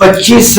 25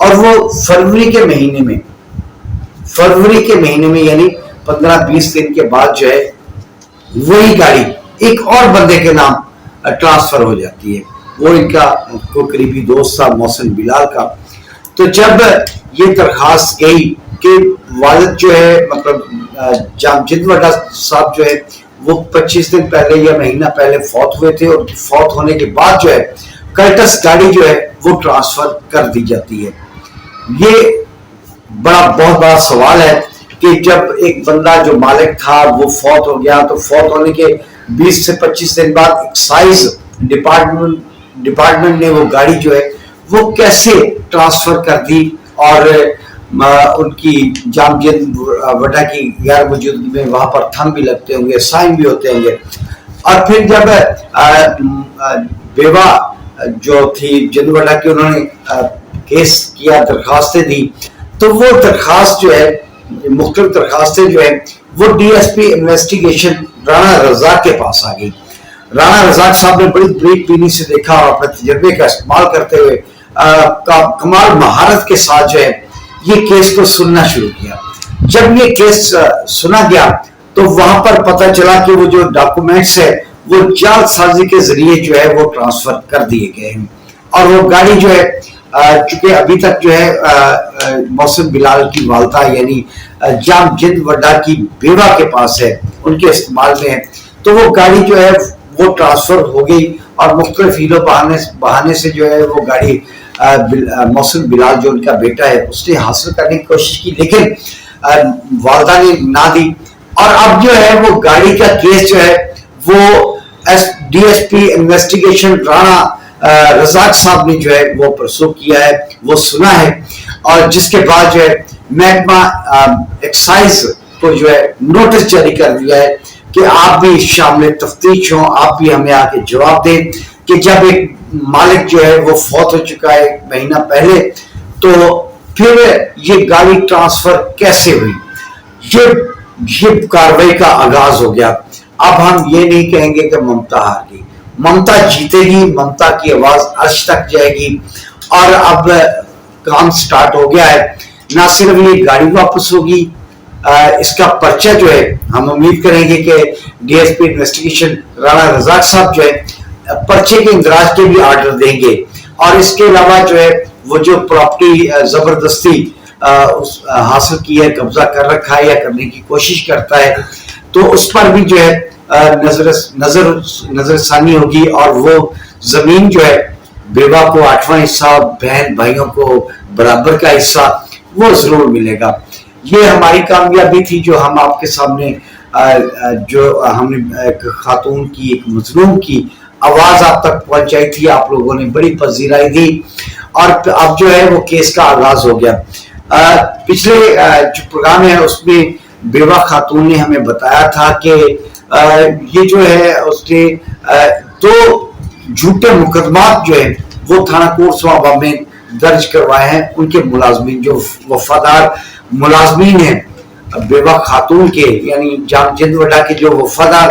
اور وہ فروری کے مہینے میں یعنی 15-20 دن کے بعد جو ہے وہی گاڑی ایک اور بندے کے نام ٹرانسفر ہو جاتی ہے. وہ ان کا کوئی قریبی دوست تھا محسن بلال کا. تو جب یہ درخواست گئی کہ والد جو ہے مطلب جام جد وڈا صاحب جو ہے وہ 25 دن پہلے یا مہینہ پہلے فوت ہوئے تھے, اور فوت ہونے کے بعد جو ہے کرٹس گاڑی جو ہے وہ ٹرانسفر کر دی جاتی ہے. یہ بہت بڑا سوال ہے کہ جب ایک بندہ جو مالک تھا وہ فوت ہو گیا, تو فوت ہونے کے 20 سے 25 دن بعد ایکسائز ڈپارٹمنٹ نے وہ گاڑی جو ہے وہ کیسے ٹرانسفر کر دی, اور ان کی جام جد وڈا کی غیر موجودگی میں وہاں پر تھم بھی لگتے ہوں گے, سائن بھی ہوتے ہوں گے. اور پھر جب بیوہ جو تھی جد وڈا کی, انہوں نے کیس کیا, درخواستیں دی, تو وہ درخواست جو ہے مختلف درخواستیں جو ہے وہ D S P investigation Rana Razzaq کے پاس آ گئی. رانا رزاق صاحب نے بڑی بریک بینی سے دیکھا اور اپنے تجربے کا استعمال کرتے ہوئے کمال مہارت کے ساتھ جو ہے یہ کیس کو سننا شروع کیا. جب یہ کیس سنا گیا تو وہاں پر پتہ چلا کہ وہ جو ڈاکومنٹس ہے وہ جعل سازی کے ذریعے جو ہے وہ ٹرانسفر کر دیے گئے ہیں, اور وہ گاڑی جو ہے چونکہ ابھی تک جو ہے محسن بلال کی والدہ یعنی جام جد وڈا کی بیوہ کے پاس ہے, ان کے استعمال میں ہے, تو وہ گاڑی جو ہے وہ ٹرانسفر ہو گئی, اور مختلف ہیلو بہانے سے جو ہے وہ گاڑی محسن بلال جو ان کا بیٹا ہے اس نے حاصل کرنے کی کوشش کی, لیکن والدہ نے نہ دی. اور اب جو ہے وہ گاڑی کا کیس جو ہے وہ D S P investigation Rana Razzaq صاحب نے جو ہے وہ پرسو کیا ہے, وہ سنا ہے, اور جس کے بعد جو ہے محکمہ ایکسائز کو جو ہے نوٹس جاری کر دیا ہے کہ آپ بھی شامل تفتیش ہوں, آپ بھی ہمیں آ کے جواب دیں کہ جب ایک مالک جو ہے وہ فوت ہو چکا ہے ایک مہینہ پہلے, تو پھر یہ گاڑی ٹرانسفر کیسے ہوئی. یہ کاروائی کا آغاز ہو گیا. اب ہم یہ نہیں کہیں گے کہ ممتا ہار گئی, ممتا جیتے گی, ممتا کی آواز عرش تک جائے گی, اور اب کام سٹارٹ ہو گیا ہے. نہ صرف یہ گاڑی واپس ہوگی, اس کا پرچہ جو ہے ہم امید کریں گے کہ D S P investigation Rana Razzaq صاحب جو ہے پرچے کے اندراج کے بھی آرڈر دیں گے, اور اس کے علاوہ جو ہے وہ جو پراپرٹی زبردستی حاصل کی ہے, قبضہ کر رکھا ہے یا کرنے کی کوشش کرتا ہے, تو اس پر بھی جو ہے نظر ثانی ہوگی, اور وہ زمین جو ہے بیوہ کو 8واں حصہ, بہن بھائیوں کو برابر کا حصہ وہ ضرور ملے گا. یہ ہماری کامیابی تھی جو ہم آپ کے سامنے جو ہم نے ایک خاتون کی, ایک مظلوم کی آواز آپ تک پہنچائی تھی, آپ لوگوں نے بڑی پذیرائی دی, اور اب جو ہے وہ کیس کا آغاز ہو گیا. پچھلے جو پروگرام ہے اس میں بیوہ خاتون نے ہمیں بتایا تھا کہ یہ جو ہے اس کے 2 جھوٹے مقدمات جو ہے وہ تھانہ کوٹ سوابہ میں درج کروائے ہیں. ان کے ملازمین جو وفادار ملازمین ہیں بیوہ خاتون کے, یعنی جام جد وڈا کے جو وفادار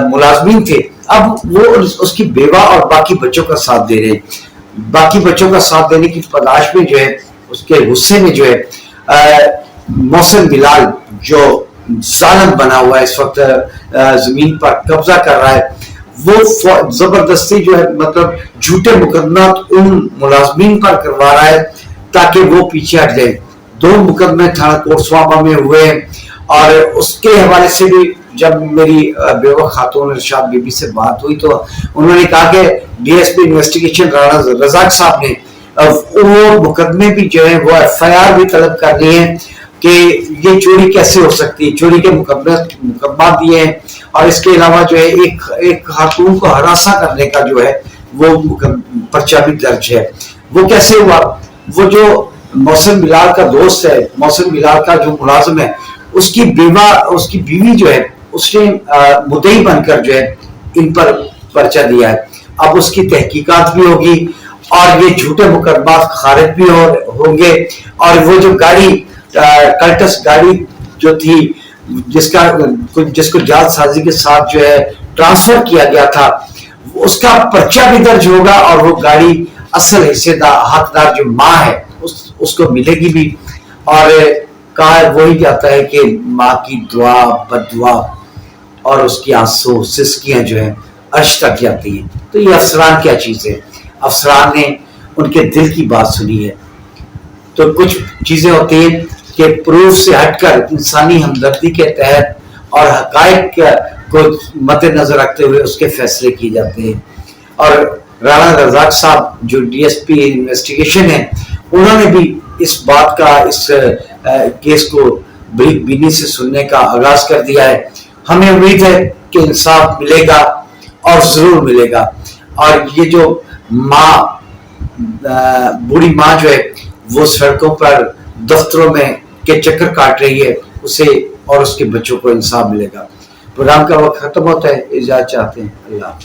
ملازمین تھے, اب وہ اس کی بیوہ اور باقی بچوں کا ساتھ دے رہے. باقی بچوں کا ساتھ دینے کی پاداش میں جو ہے اس کے غصے میں جو ہے محسن بلال جو ظالم بنا ہوا ہے اس وقت زمین پر قبضہ کر رہا ہے, وہ زبردستی جو ہے مطلب جھوٹے مقدمات ان ملازمین پر کروا رہا ہے تاکہ وہ پیچھے ہٹ جائیں. 2 مقدمے تھانہ کوٹ سوابہ میں ہوئے ہیں, اور اس کے حوالے سے بھی جب میری بیوہ خاتون ارشاد بی بی سے بات ہوئی تو انہوں نے کہا کہ D S P investigation Rana Razzaq صاحب نے وہ مقدمے بھی جو ہیں وہ ایف آئی آر بھی طلب کر لی ہیں کہ یہ چوری کیسے ہو سکتی ہے, چوری کے مقدمات دیے ہیں, اور اس کے علاوہ جو ہے ایک خاتون کو ہراساں کرنے کا جو ہے وہ پرچہ بھی درج ہے. وہ کیسے ہوا؟ وہ جو محسن بلال کا دوست ہے, محسن بلال کا جو ملازم ہے, اس کی بیوی جو ہے اس نے مدعی بن کر جو ہے ان پر پرچہ دیا ہے. اب اس کی تحقیقات بھی ہوگی اور یہ جھوٹے مقدمات خارج بھی ہوں گے, اور وہ جو گاڑی کلٹس گاڑی جو تھی جس کو جعل سازی کے ساتھ جو ہے ٹرانسفر کیا گیا تھا, اس کا پرچہ بھی درج ہوگا, اور وہ گاڑی اصل حصے حقدار جو ماں ہے اس کو ملے گی بھی. اور کہا وہی جاتا ہے کہ ماں کی دعا بد دعا اور اس کی آنسو سسکیاں جو ہیں عرش تک جاتی ہیں. تو یہ افسران کیا چیز ہے؟ افسران نے ان کے دل کی بات سنی ہے. تو کچھ چیزیں ہوتی ہیں کہ پروف سے ہٹ کر انسانی ہمدردی کے تحت اور حقائق کو مد نظر رکھتے ہوئے اس کے فیصلے کیے جاتے ہیں. اور رانا رزاق صاحب جو ڈی ایس پی انویسٹیگیشن ہے انہوں نے بھی اس بات کا اس کیس کو بریک بینی سے سننے کا آغاز کر دیا ہے. ہمیں امید ہے کہ انصاف ملے گا اور ضرور ملے گا. اور یہ جو ماں بوڑھی ماں جو ہے وہ سڑکوں پر دفتروں میں کے چکر کاٹ رہی ہے اسے اور اس کے بچوں کو انصاف ملے گا. پروگرام کا وقت ختم ہوتا ہے. اجازت چاہتے ہیں. اللہ